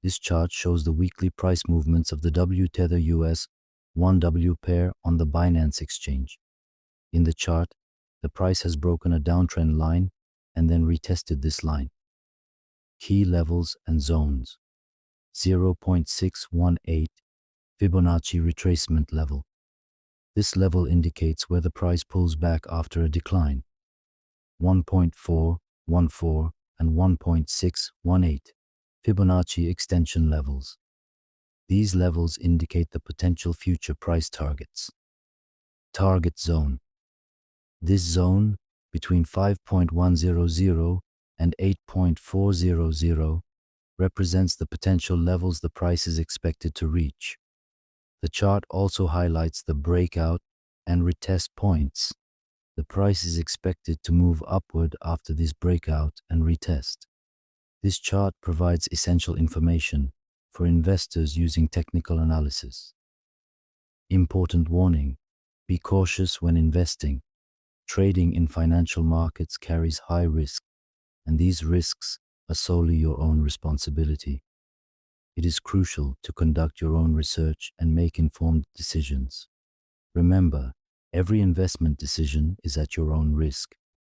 This chart shows the weekly price movements of the TetherUS 1W pair on the Binance exchange. In the chart, the price has broken a downtrend line and then retested this line. Key levels and zones: 0.618 Fibonacci retracement level. This level indicates where the price pulls back after a decline. 1.414 and 1.618 Fibonacci extension levels. These levels indicate the potential future price targets. Target zone. This zone, between 5.100 and 8.400, represents the potential levels the price is expected to reach. The chart also highlights the breakout and retest points. The price is expected to move upward after this breakout and retest. This chart provides essential information for investors using technical analysis. Important warning: be cautious when investing. Trading in financial markets carries high risk, and these risks are solely your own responsibility. It is crucial to conduct your own research and make informed decisions. Remember, every investment decision is at your own risk.